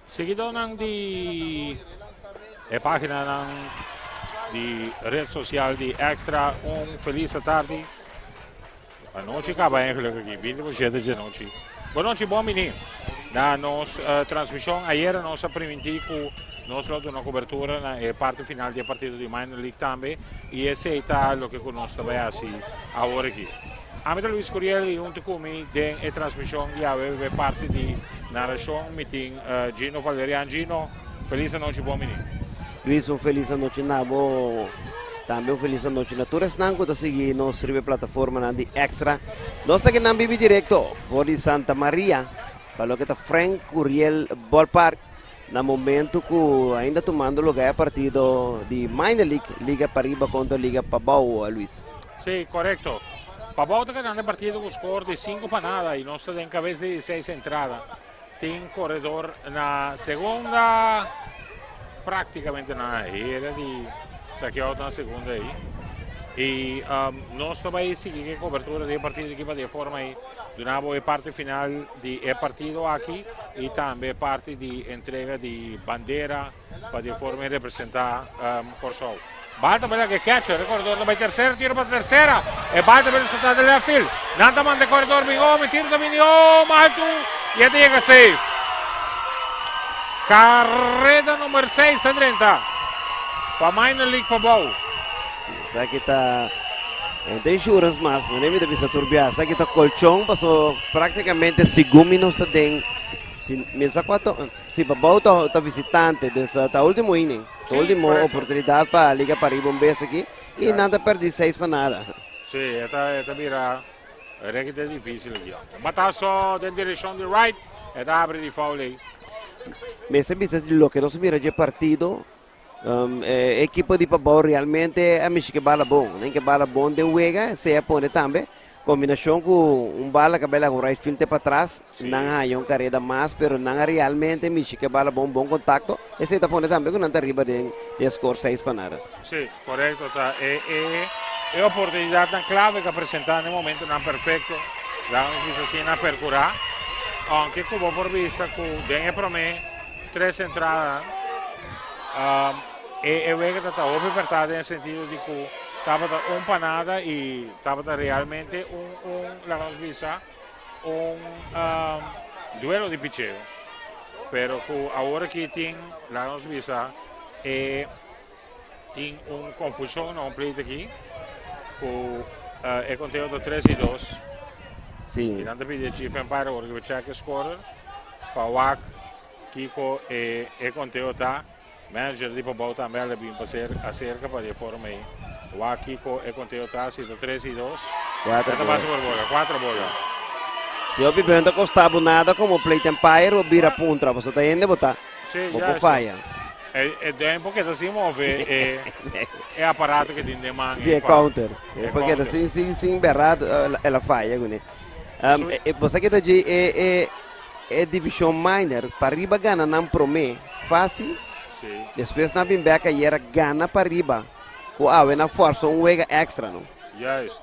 Seguido di página di rede social di Extra, felice tarde. A noite acaba eigenlijk aqui, 20% de noite. Boa noite, bom menino. Na nossa transmissão, ayer nós permitimos que nós temos uma cobertura na parte final do partido de Minor League também. E esse é o que nós também assim agora aqui. Amigo Luiz Curiel e junto comigo a transmissão de AWB parte de narração, meeting Gino Valerian. Gino, feliz noite, bom menino. Luiz, feliz noite na boa. Também feliz noite na todos que estão seguindo nossa plataforma de Extra. Nós estamos aqui na Bibi Direto, fora de Santa Maria, para o que está Frank Curiel Ballpark, no momento que ainda tomando lugar a partido de Minor League, Liga Pariba contra Liga Pabou, Luiz. Sim, correto. Pabou está ganhando partido com score de 5 para nada e nós estamos em cabeça de 16 entradas. Tem corredor na segunda, praticamente na era de saqueou na segunda aí. E nós também seguimos a cobertura do partido de equipa de forma aí. De novo, a parte final do partido aqui e também parte de entrega de bandeira para de forma de representar Corsol. Balta para que catch, corredor também terceiro, tiro para terceira. E balta para o resultado da fila. Nanta manda corredor, bingou, tiro também, alto e até safe. Carrera número 6 está 30. Para Minor League Pabou. Sim, aqui está tem insurance mas nem me deve se turbiar. Aqui está colchão, passou praticamente 5 minutos tem. Mesmo quanto se Pabou está visitante dessa último inning. A última oportunidade para a Liga Pariba aqui e nada perdi 6 para nada. Sim, esta vira é difícil aqui. Bataço em direção de right, esta abre de foul aí. Mas lo que não se mira de partido, equipo de Pabou realmente a mim que bala bom, nem que bala bom de juega, se põe também. Combinação com bala que bela com right field para trás, não há carreira mais, pero não realmente me que bala bom contato, e se está põe também com não arriba de score 6 para nada. Sim, correto, tá. É a oportunidade tão clave que apresentar no momento não perfeito, lá nos assim na percurar, aunque como por vista que tem para mim 3 entradas, e vejo que está apertado no sentido de que estava panada e estava realmente duelo de picheo. Pero agora que tem lá nos visa tem confusão no pleito aqui, com é conteúdo 3 e 2. Sim. E não pede chief empire agora que vai check scorer, para o WAC, Kiko é conteúdo tá. Manager di Pabou também ele vem para acerca para de forma aí. O Kiko é conteúdo tá, 3 e 2. 4 bolas. Se eu bebendo costava nada como plate empire ou vira punta, você está indo botar. Sim, já. Falha. É tempo que se move, é aparato que tem demanda. Sim, é counter. Porque sem berrado ela falha. Você que está de é divisão minor, para riba gana não promete fácil. Sim. Depois na bimbeca e era gana para riba. Com a na força wega extra não. Yes.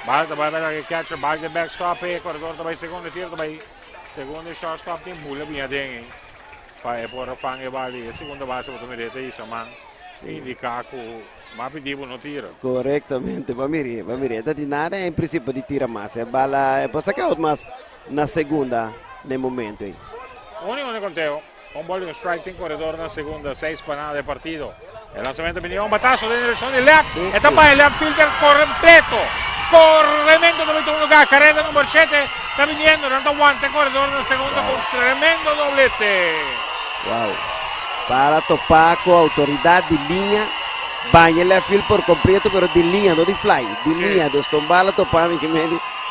Balta vai dar que catch, balta backstop, corredor também segundo tiro também. Segundo shortstop tem bula bem adem. Para por fange bali, segunda base botou direita e saman. Indicar que mas pediu no tiro. Corretamente, vai mirar. Tá de nada em princípio de tira mais. É bala, é para sacar mais na segunda no momento aí. Único conteo. Bola strike tem corredor na segunda, 6 para nada de partido. El lanzamiento venido un batazo de dirección de left. Etapa de left fielder completo. Tremendo lugar. Carrera número 7 está viniendo. Dando aguante corredor na segunda con tremendo doblete. Wow. Para topar com a autoridade de linha. Banha left field por completo, pero de linha, não de fly. De linha, dos tombala topar.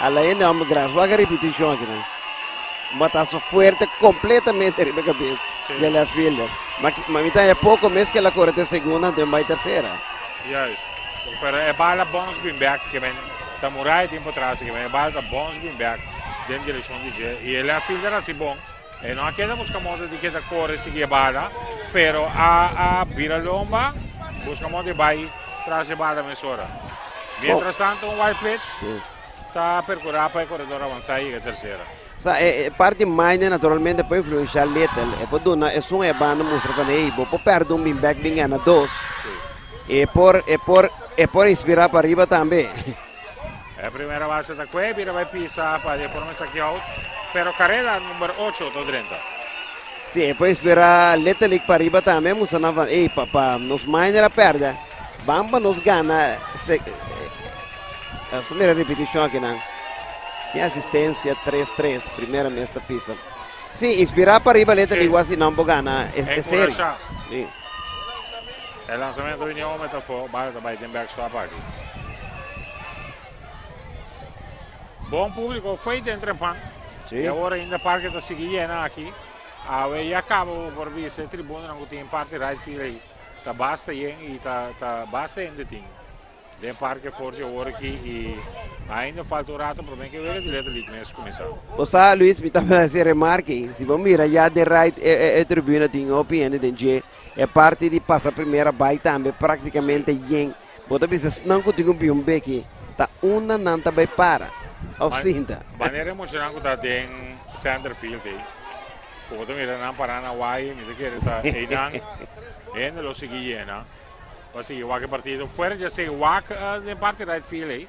A la end é uma graça. Vai a repetição aqui, né? Um batazo forte, completamente arriba da cabeça. De left fielder. Mas é pouco mesmo que ela corre até segunda, então vai terceira. Yes. Pero é bala bons bem back que vem. Tá murai tempo atrás que vem. É bala bons bem back dentro da direção de G. E ele left fielder assim bom. E não queda busca modo de que da corre seguir bala, pero a vira lomba busca modo de vai atrás de bala mesora. Mientras tanto um white pitch está a percurar para o corredor avançar e a terceira. Parte minor naturalmente poi influenciar little e poi dona e sono e banda mostra che nei poi perde un back bingana dos e por inspirar para arriba também. A primeira base da qui, vira vai pisa para de forma saqueado, pero carrera número 8 do 30. Sì, e poi ispirar little league para arriba também mostra na papá nos minor a perde bamba nos gana mira repetição aqui não. Tinha assistência 3-3, primeira nesta pista. Sim, inspirar para arriba letra di quasi non può ganare, è serio. Sì. Il lançamento viene a metà fuori, basta vai in back sulla parte. Buon pubblico, foi dentro in pan. Sì. E ora in parque da Sighiena aqui. E acabo por vir se tribuna não tem parte right field. Tá basta e tá basta ainda tem. Den parque forse ora aqui e ainda falta o rato para bem que ver direto ali começa começar. Você Luiz me estava a dizer remarque, se vamos mirar já de right e tribuna tem opinião de G é parte de passar primeira vai também praticamente yen. Bota bisa não contigo um beque, tá uma não tá vai para. Ou cinta. Maneira emocionante tá tem center field aí. Bota mira não parar na wai, me que tá aí não, ainda lo Sighiena. Assim, o que partido fora já sei o de parte right field aí.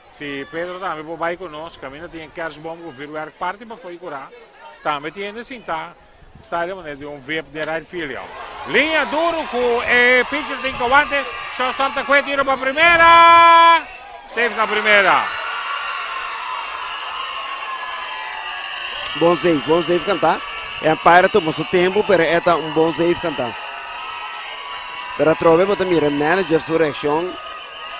Se Pedro também pode vai conosco, caminha tem cash bomb o virar parte para foi curar. Também tem assim tá. Está ali de VIP de right field. Linha duro com pitcher tem covante. Só salta com tiro para primeira. Safe na primeira. Bom save cantar. É para tomar seu tempo, pero é bom save cantar. Pero trove bota mira manager sua reação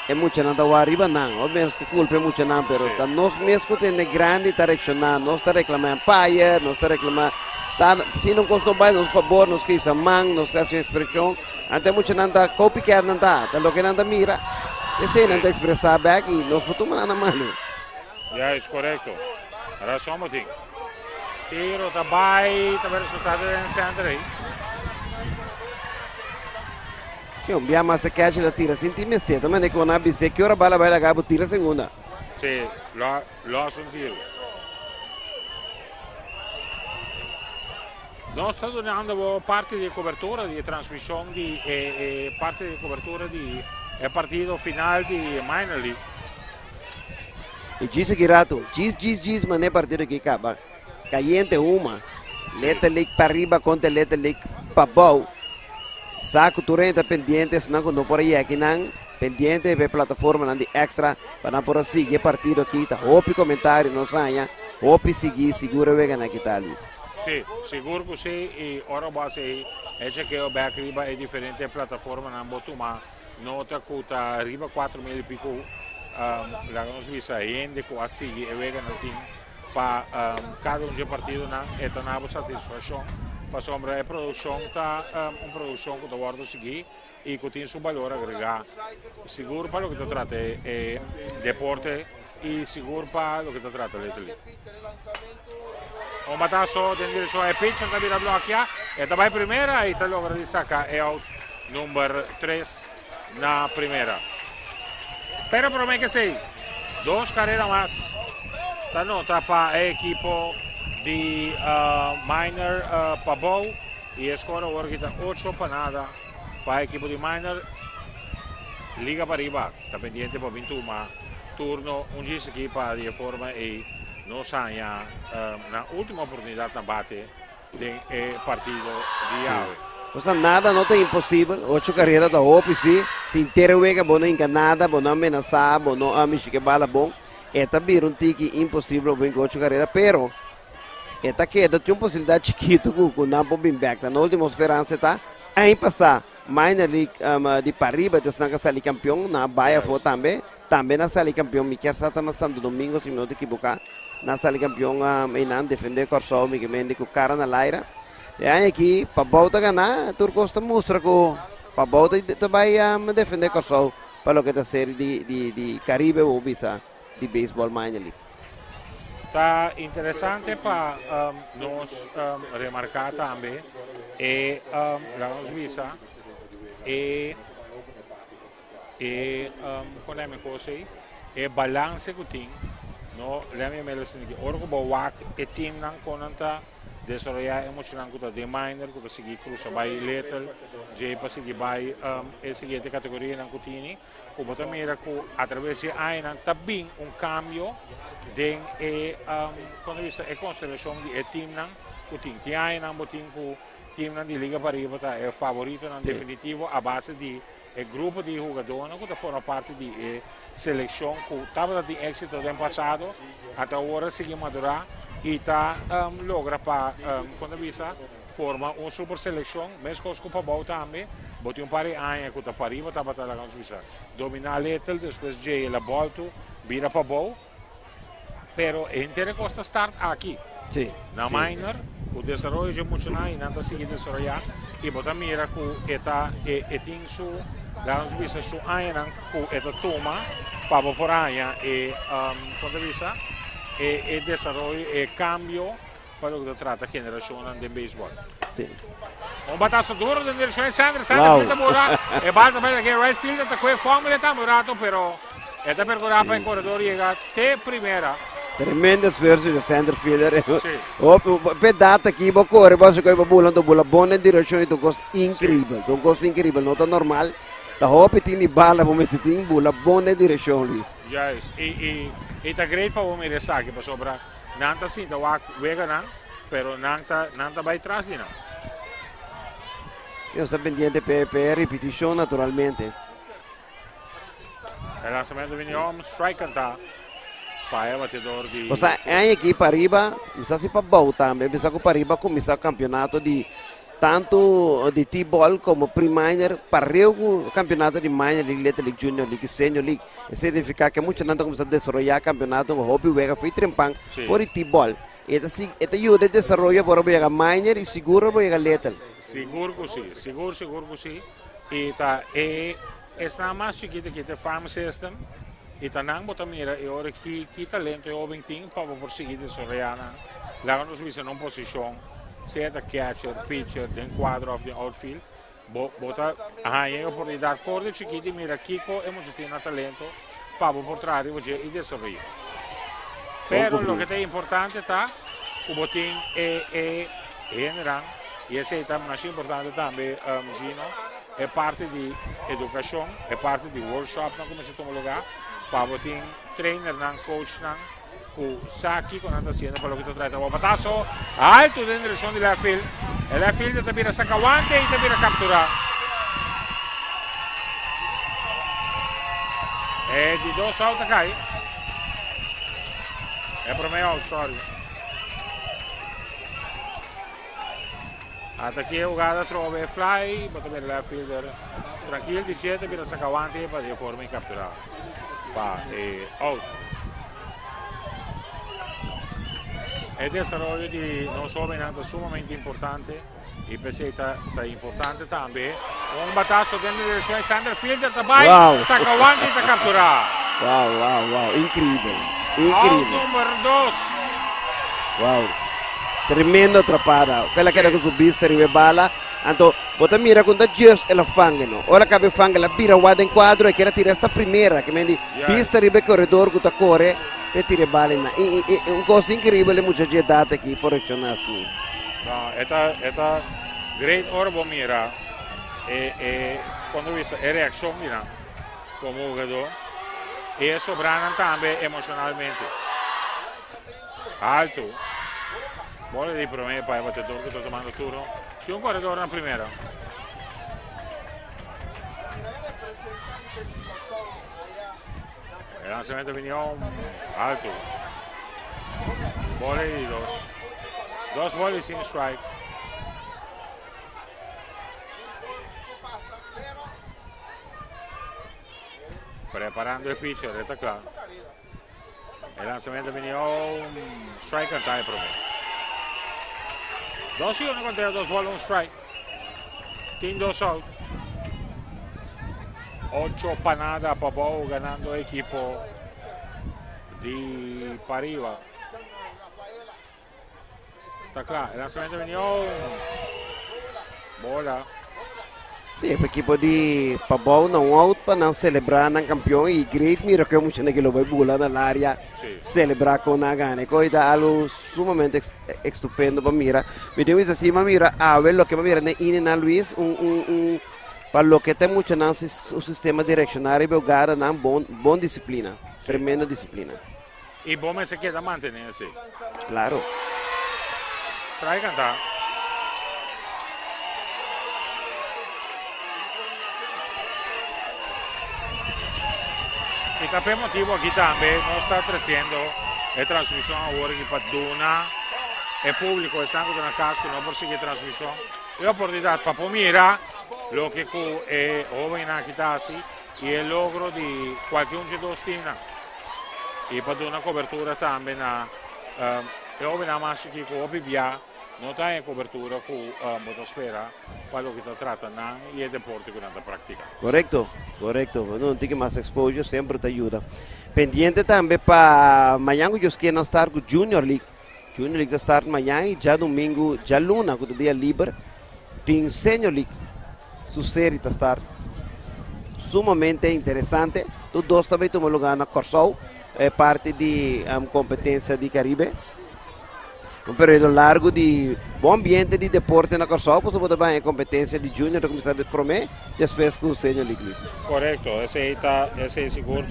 é muito nada o arriba não, ou menos que culpa é muito não, pero tá nós mesmo tem grande tá reaccionando, nós tá reclamando empire, nós tá reclamando tá se não costou bem nos favor, nos que samang, nos que expressão, até muito nada copycat não tá lo que nada mira, esse não tá expressar back e nós botamos na mano. É correto. Era só um ting. Tiro tá bem, tá bem resultado em center aí. Che un biamo se catch la tira senti me steta ma ne con abi se che ora balla balla cabo tira segunda. Sì, l'ho sentito. Non sto donando parte di copertura di trasmissione e parte di copertura di partito finale di Minor League. E dice girato, gis ma ne partito che caba. Caliente uma. Liga Pariba contra Liga Pabou. Saco turenta pendientes não quando por aí aqui não pendiente de plataforma não de extra para por seguir partido aqui tá hopi comentário não saia hopi seguir segura vega na Luiz. Sim, seguro que sim e ora base é que o back riba é diferente plataforma não boto mas nota que tá riba 4.000 e pico lá nos visa ainda com a seguir e vega não tem para cada de partido não é tão boa satisfação. Para sombra é produção tá produção que eu guardo seguir e que tem seu valor agregado seguro para o que te trata é deporte e seguro para o que te trata ali o matasso dentro direção é pitch da vira bloquear e também primeira e tá logra de sacar é out número 3 na primeira pero por mim que sei 2 carreiras mais tá nota para a equipo de Minor Pabou e a score agora que está 8 para nada para a equipe de Minor Liga Pariba está pendiente para 21 turno diz aqui para de forma e não saia na última oportunidade de bate de partido de ave. Pois nada não tem impossível 8 carreiras da OPC se inteira vega bom não enganada bom não ameaçar bom não amigo que bala bom é também tique impossível bem 8 carreiras pero eta que tem uma possibilidade chiquito com não bom back na última esperança tá aí passar Minor League de Pariba está na sala campeão na Baia foi também na sala campeão me quer estar na Santo Domingo se não te equivocar na sala campeão e não defender Corsol me que mende com cara na laira e aí aqui para volta ganhar turco está mostra com para volta também defender Corsol para o que da série de Caribe ou bisa de beisebol Minor League. Está interessante para nós remarcar também e la nos visa e qual é a coisa aí é balance que tem no lemi mele siniki orgo bo wak e team nan konanta desarrollar emocional kuta de minor kuta sigi cruza by little je pa sigi by e seguinte categoria nan kutini o bota mira ku através de ainan tabin un cambio den e quando vista e constellação di e team nan kutin ti ainan botin ku team nan di Liga Pariba é favorito nan definitivo a base di e grupo di jogadores que foram parte de seleção que estava de êxito do ano passado até agora seguir madurar e tá logra para quando visa forma uma super seleção mesmo com o Pabou também botou par de anos que o Pariba estava lá com Suíça dominar Little depois de la volta vira Pabou pero inteira costa start aqui na minor o desenvolvimento emocional e nada seguir desarrollar e botar mira que é tem su lá nos visa su aina ku eta toma para por aia e quando visa e desarrollo e cambio para lo que trata generación de béisbol. Sì. Un batazo duro in direzione di Sanders finta buona e balza per che right field da quel formule sta murato però è da percorrere per il corridore llega te primera. Tremendo sforzo di center fielder. Pedata aqui, vou correr, vou chegar para bola, então bola boa direzione, então coisa incrível, não tá normal. Da hoop tini bala mo messi ting bola boa direzione lì. Yes, e tá great para o me resa que passou para nanta sim, da wega não, pero nanta vai atrás de não. Eu sto pendiente per ripetizione naturalmente. Il lançamento vem home, strike tá. Pai batedor di. Posa aqui Pariba, bisa si Pabou também, bisa que Pariba começar o campeonato de tanto de T-ball como pre-minor, parreu o campeonato de minor, League Little League Junior League Senior League. Isso significa que muito não começar a desenvolver campeonato, o hobby wega foi trempang, foi T-ball. Esta ajuda a desenvolver para o minor e seguro para o Little. Seguro que sim, seguro que sim. E tá está mais chiquita que o farm system. E tá não botar mira e ora que talento é o 20 para prosseguir desenvolver. Lá nos visa não posição. Seja catcher, pitcher, den quadro of the outfield, bota a oportunidade forte chiquiti mira Kiko e muito tem talento para portare hoje e desenvolver. Pero lo que é importante tá o botin é general e esse é mais importante também Gino é parte de educação, é parte de workshop não como se toma lugar para botin trainer não coach não o Saki con anda haciendo para lo que te trae el batazo alto en dirección de la field el field te mira saca guante y te mira capturar di dos out acá es por medio out, sorry hasta aquí jugada trove fly va a tener el fielder tranquilo dice te mira saca guante para de forma y capturar pa out. Il desarrollo di non solo è sumamente importante, il peseta è importante anche. Un batazo dentro direzione di Sander Fielder, Tabai, saca avanti e captura. Wow, incredibile. Out numero 2. Wow, tremendo atrapada. Quella che era che subiste arriva bala, anto bota mira con da just e la fangano. Ora cabe fanga la bira guarda in quadro e che era tira sta primera, che quindi pista arriva corridor con corre. E tira bala un cosa incredibile mucha gente aqui por reaccionarsi. No, esta great orbo mira quando viste e reazione mira come jugador e sobranan también emocionalmente. Alto. Bola di promessa para el batedor que está tomando turno. C'è un corredor en primera. El lanzamiento vino alto. Bola y dos bolas sin strike. Preparando el pitcher, está claro. El lanzamiento vino strike and tie promedio. 2-1 contra 2 bolas, un strike. Team 2 out. 8 panadas Pabou ganando equipo di Pariba. Está claro, el lanzamiento vino bola. Sim, o equipe de Pabou não out para não celebrar na campeão e great mira que muito que lo vai bular na área celebrar com a gana. Coisa algo sumamente estupendo para mira. Me digo assim, mira, a ver lo que mira ne ina Luis para lo que tem muito não o sistema direcionário belgada na bom disciplina, tremenda disciplina. E bom se queda manter assim. Claro. Strike cantar. E per motivo aqui também nós está trazendo a transmissão agora que Paduna é público, é sangue na casca, não por seguir a transmissão. E a oportunidade para mirar o que é jovem aqui está assim e o logro de qualquer um de dois times. E para dar uma cobertura também na jovem na marcha que com o PBA não tem cobertura com a motosfera para o que está tratando e é deporte que não pratica. Correcto, correcto. Não tem mais exposure, sempre te ajuda. Pendiente também para amanhã que eu quero estar com Junior League. Junior League está amanhã e já domingo, já luna, com o dia livre, tem Senior League. Sua série está estar sumamente interessante. Os dois também tomam lugar na Corsol, é parte de competência de Caribe. Um período largo de bom ambiente de deporte na Corsol, posso botar bem a competência de Junior, de começar de Promé, depois com o Senior League. Correto, esse é seguro,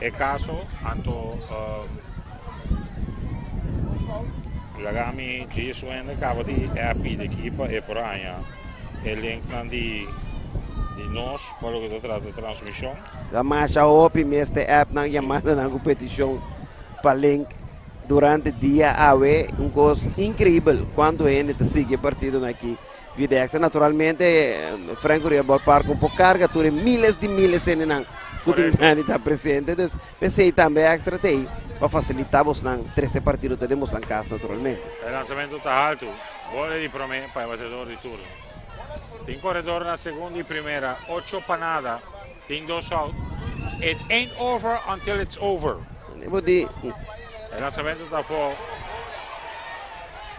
é caso, anto Lagami G suende acaba de AP de equipa e por aí é link de nós para o que trata de transmissão. A marcha OP, esta app na chamada na competição para link. Durante o dia há uma coisa incrível quando ele segue o partido aqui. Videx, naturalmente, Franco Riabal Parque um pouco carga, tem milhares de milhares de não que está presente. Então, pensei também extra tem para facilitar os 13 partidos que temos em casa, naturalmente. O lançamento está alto, bola de Promé para o batedor de turno. Tem corredor na segunda e primeira, 8 panada, tem 2 out. It ain't over until it's over. Devo dire. O lançamento está fora.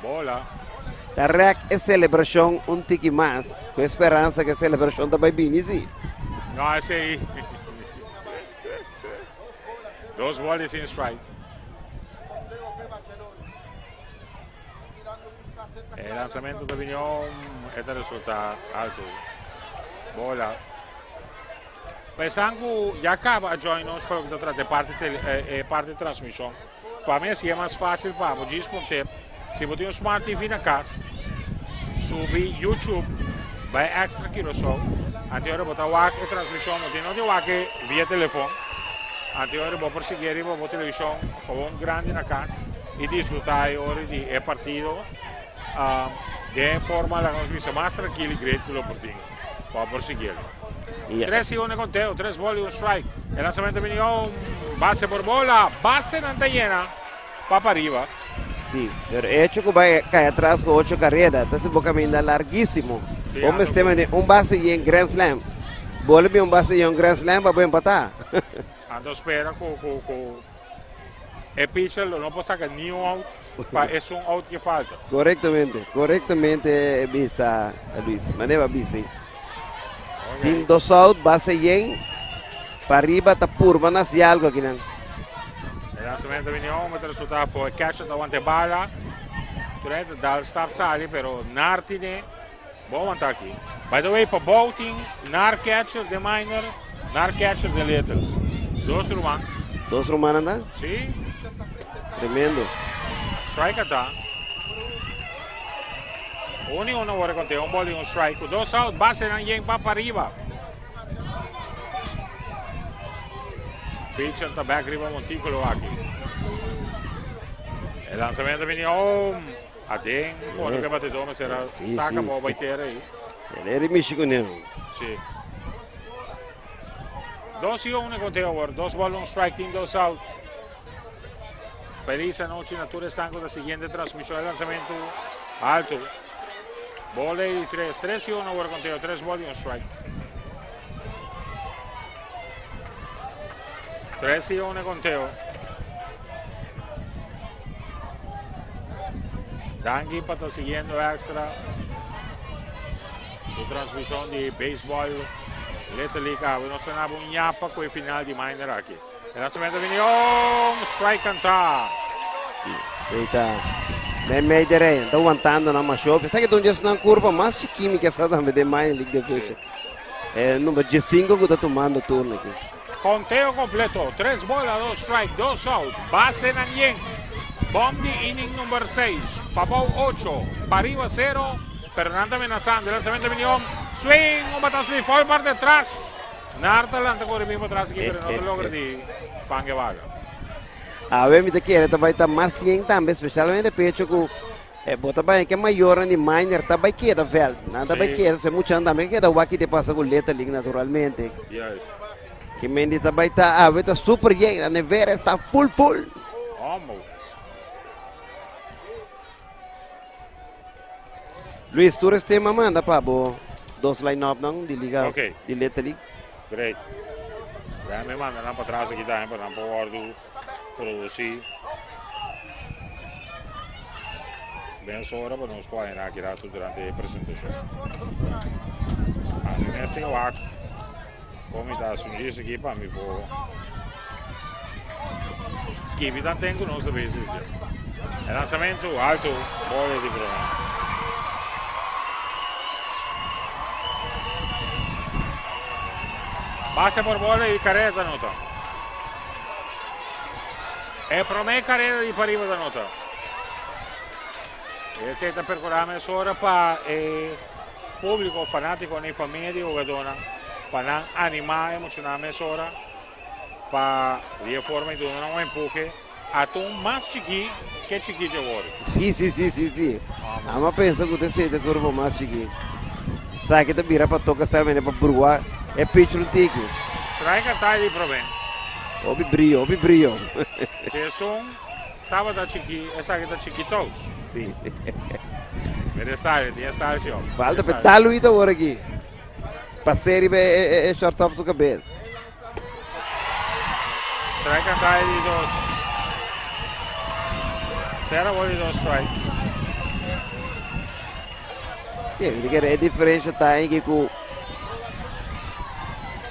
Bola. A REC é celebração um tique mais, com esperança que a celebração também vai sim. Não, esse aí. 2 bolas em strike. O lançamento do Vignon é o resultado alto. Bola. Quest'anno já acaba a join nós para o que trata parte de transmissão. Para mim assim é mais fácil para o responder. Se você tem um Smart TV na casa, subir YouTube, vai extra aqui no show. Anterior botar a transmissão, não tem o via telefone. Anterior vou perseguir e vou televisão com um grande na casa e desfrutar hora de partido de forma la transmissão mais tranquila e grande que o oportuno para perseguir. 3 segundos conteo, 3 bolas y un strike. El lanzamiento vino base por bola, base não está llena, para arriba. Sim, pero hecho que vai cair atrás com 8 carreiras, está se caminhando larguíssimo. Vamos ter base em Grand Slam. Bola bem base em Grand Slam para empatar. Ando espera com o pitcher não pode sacar nenhum out, é um out que falta. Correctamente, Bisa, Luis, maneva Bisa. Tem 2 out, base em, para arriba está purba, nasce algo aqui não. O lançamento vino, mas o resultado foi catch davanti bala. Durante dal start sali, pero Nartine, bom ataque. By the way, para Bouting, Nar catcher de minor, Nar catcher de little. 2 romanos. 2 romanos, não? Sim. Tremendo. Strike está. Único não agora contém bola e strike. 2 out, base não vem para arriba. Pitcher está back arriba montículo aqui. O lançamento vino até quando que batedor mas era saca bola vai ter aí. Ele era mexicano. Sim. 2 e 1 contém agora. 2 bolas, 1 strike, team 2 out. Feliz noite na Tour Estanco da seguinte transmissão de lançamento alto. Bola e 3 e 1 agora conteo, 3 bolas e 1 strike. 3 e 1 conteo. Dangui para estar siguiendo extra. su trasmissione di baseball Liga Liga, nós temos um nhapa com o final de minor aqui. E lançamento de strike cantar. Seita. Nem direi, estou aguantando na machope. Sabe que tu já está na curva mais química essa também de minor league de é número 5 que está tomando turno aqui. Conteo completo, 3 bolas, 2 strike, 2 out, base Nanyen. Bondi inning número 6, Pabou 8, Pariba 0, Fernanda amenazando, lançamento de Minion, swing, um batazo de fora para detrás. Narta lanta corre mesmo atrás aqui, mas não logra de fangue vaga. A ver, me te quer, também está mais 100 também, especialmente pecho que bota bem que é maior de minor, tá bem queda, velho. Nada bem queda, se muito também queda, o aqui te passa com letra ali naturalmente. Yes. Que Mendy também está, a ver, está super bem, a nevera está full. Vamos. Luis, tu este manda Pabou 2 line-up não de liga, de letra ali. Great. Já me manda para trás aqui também, para não poder produzir. Bem só hora para nós podermos aqui durante a apresentação. Neste lado, como está surgindo aqui para mim, vou Skip não tem nós da vez. Lançamento alto, bola de problema. Base por bola e carreira da nota. É para mim carreira de Pariba da nota. Esse é percorrendo ora para o público fanático e família de jogadora para animar emocionalmente ora para de forma de dar um empurre a tom mais chiqui que chiqui de agora. Sim. Ama pensa que você é de corpo mais chiqui. Sabe que te vira para tocar também para burguar. É pitch no tico. Strike atrás de problema. Obi brilho. Se é som, estava da chiqui, essa aqui da chiquitos. Sim. Deve estar assim, ó. Falta para tal Luís agora aqui. Para série é short-top do cabeça. Strike atrás de 2. Será bola de 2 strike. Sim, é diferente tá em que com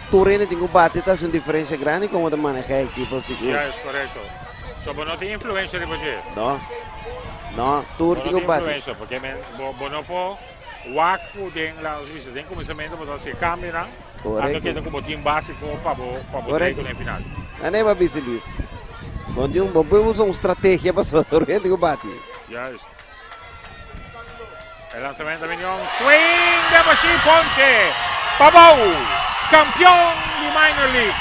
Torino tem que bater, está uma diferença grande como de manejar a equipe. É correto. Só não tem influência de você. Não, Torino tem que bater. Porque não pode o arco tem lá, tem começamento para se câmera, até que tem como time básico para botar no final. Não é para isso, Luís. Bom, usa uma estratégia para o Torino tem que bater. Yes. El lanzamiento de Minion, swing de Machine Ponche, Pabou, campeão de Minor League.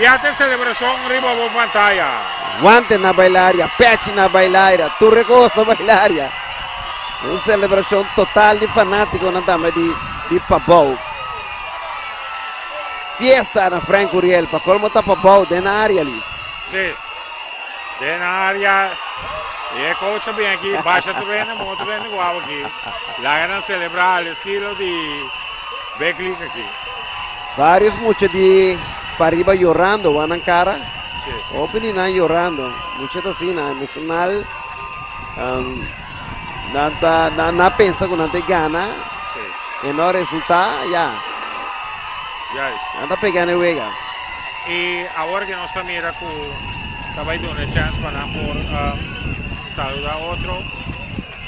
E até celebração arriba da pantalla. Guante na bailaria, patch na bailaria, tu recosta bailaria. Uma celebração total de fanático na dama de Pabou. Fiesta na Franco Uriel, para colmo está Pabou, de na área, Luís. Sim, de na área. E coach bem aqui, baixa terreno, muito bem igual aqui. Lá vão celebrar o estilo de backlick aqui. Vários muchos de Pariba llorando, van a cara. Sí. Opinião llorando. Muchos assim, emocional. Não pensa que não tem gana. Sí. E não resulta, já. Não está pegando o ega. E agora que nós estamos mira com também dando uma chance para não por saludar outro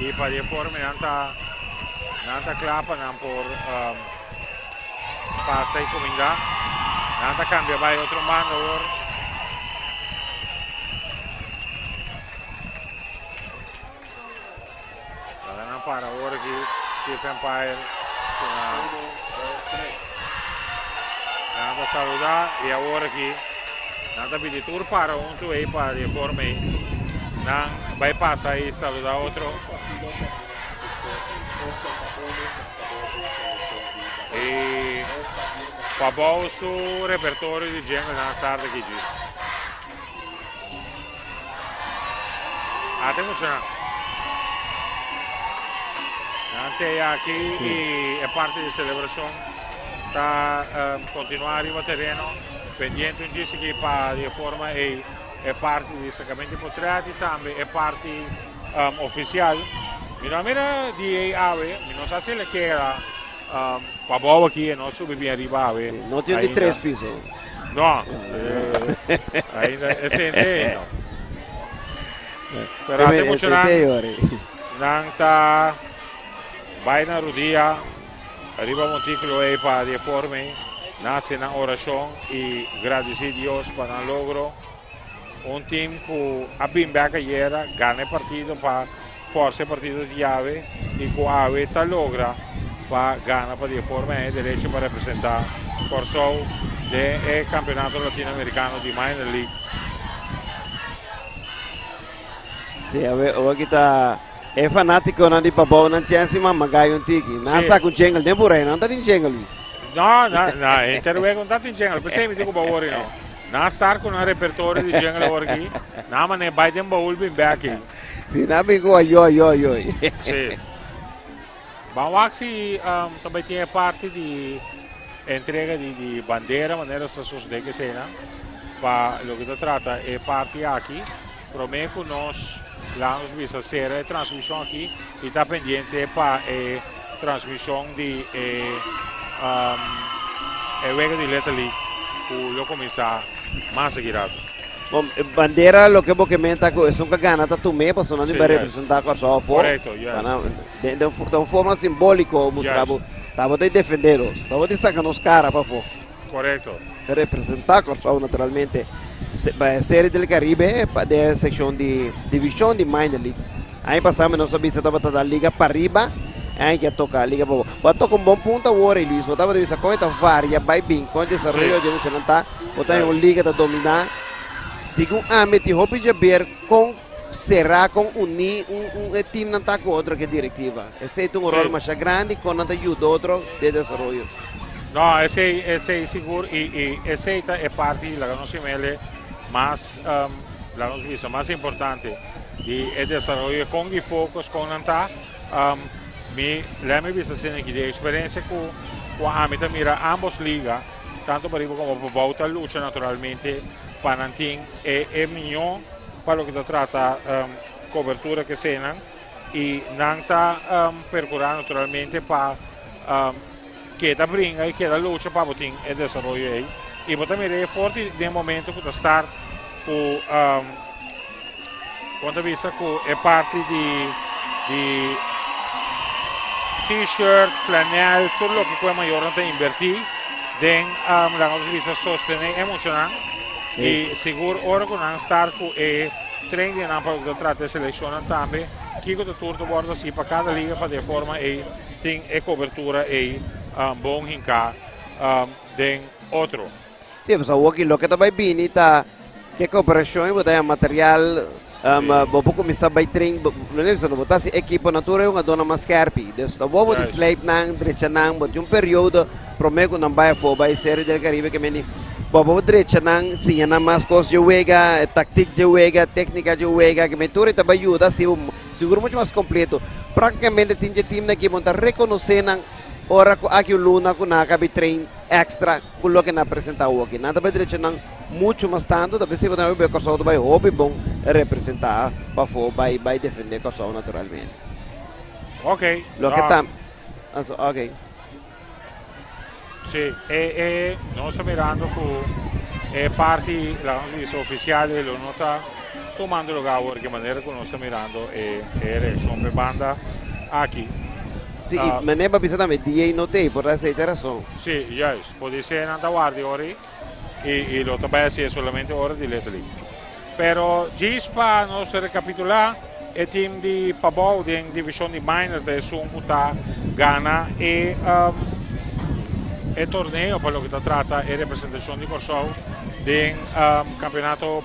e para de forma não está clapa não por passa e comida não está cambia vai outro mando agora não para agora aqui Chief Empire não está saludar e agora aqui não está pedir tour para um aí para de forma não vai passar e saludar outro. E Pabou o repertório de gente na tarde aqui. Até muito até aqui e é parte da celebração para continuar no terreno pendente um dia aqui para de forma é parte do sacramento de potreati também é parte oficial. Mira de ave, não sei se ele quer Pabou aqui não subi bem arriba. Não tinha de 3 pisos. Não, ainda é centeno. Pero até emocionante. Nanta vai na rodia, arriba montículo aí para de forma, nasce na oração e agradecer a Deus para o logro. Time que a bimba que era ganha partido para força partido de ave e com a ave está logra para ganhar para de forma é direito para representar Corsol de campeonato latino-americano de Minor League. Sim, aqui está é fanático não de Pabou não tinha se mamagai um tiki não sabe com jingle nem por aí não está tem jingle Luis. Não, intervém com tanto jingle, pensei me digo baú não. Não estar com um repertório de jingle aqui, não mas nem vai ter baú bem aqui. Sim, não me go yo. Sim. Vamos aqui também tem parte de entrega de bandeira, maneira de suceder que seja, para o que se trata é parte aqui, prometo nós lá nos visa ser a transmissão aqui e está pendente para a transmissão de Liga de Little League, que eu começar mais seguido. Bom, bandeira, lo que você comenta, é uma ganata também, para não vai representar com a sua forma. Correto, de uma forma simbólica, mostrava, estava de defender-os, estava de sacar os caras para fora. Correto. Representar com a sua, naturalmente, série do Caribe, da seção de divisão de Minor League. Aí passamos, nós sabíamos que estava da Liga Pariba, aí que toca a Liga Pabou. Mas toca bom ponto agora, Luiz, estava de vista com esta varia, vai bem, com o desenvolvimento de não está, botar uma liga da dominar. Segundo a meti hobby de ver com será com unir time não está com outro que diretiva. Esse é um rol mais grande com não ajuda outro de desenvolvimento. Não, esse é seguro e esse é parte da nossa mele mais la nossa visão mais importante de desenvolvimento com de focos com não está me lembro vista sendo que de experiência com a meta mira ambos liga tanto Pariba como Pabou a luta naturalmente para manter é melhor para o que se trata cobertura que seja e não está percorrendo naturalmente para que a brinca e que a luta para botar e desenvolver aí e botar é forte no momento que está com quando vista que é parte de t-shirt, flanel, tudo o que é maior não tem invertir den la nossa visa sostener emocionante e seguro ora com não estar com treino não para o trato de seleção também que o turno borda assim para cada liga para de forma e tem cobertura e bom hincar den outro. Sim, mas o que também bem está que cooperação e botar material vou começar a treino não é isso não botar se equipa natura é uma dona mais carpi desta vou de slave não direita não botar período prometo não vai for vai ser del Caribe que me Bobo direita não sim na mais coisas de joga tática de joga técnica de joga que me tudo também ajuda seguro muito mais completo praticamente tem time que monta reconhecer não ora aqui o Luna com a cabe trein extra com o que na apresentar o aqui nada vai direita não muito mais tanto talvez se você vai coisa vai hobby bom representar para for vai defender coisa naturalmente. Ok. Lo que está ok. Sì, e noi stiamo mirando con parti la nostra ufficiale lo nota tomando lugar de maneira que nós estamos mirando sempre banda aqui. Sim, mas nem para pensar também dia e notei por essa interação. Sim, yes, pode ser na guardia ora e lo também é solamente ora de Letali. Pero diz para nós recapitular o time de Pabou de divisão de minors de Sumputa Ghana e torneio para o que se trata é representação de Corsol de campeonato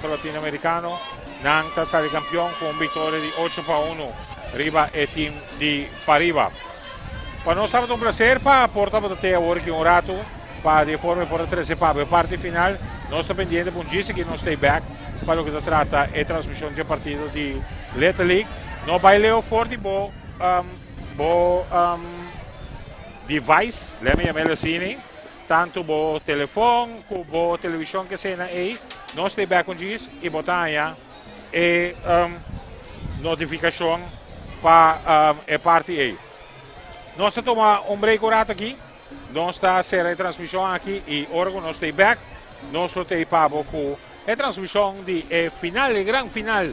latino-americano. Nanta sale campeão com vitória de 8-1 riba e time de Pariba. Para nós estava um prazer para portar para até agora que rato para de forma por 13 para a parte final. Nós estamos pendentes para dizer que nós stay back para o que se trata é transmissão de partido de Little League. Não vai ler forte bo device, lembra assim, tanto bo telefone como bo televisão que seja aí, nós stay back com isso e botar aí notificação para a parte aí. Nós tomamos break aqui. Nós está a ser a transmissão aqui e agora nós estamos back. Nós estamos Pabou com a transmissão de final, grande final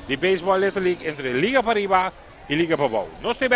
de Baseball Little League entre Liga Pariba e Liga Pabou. Nós estamos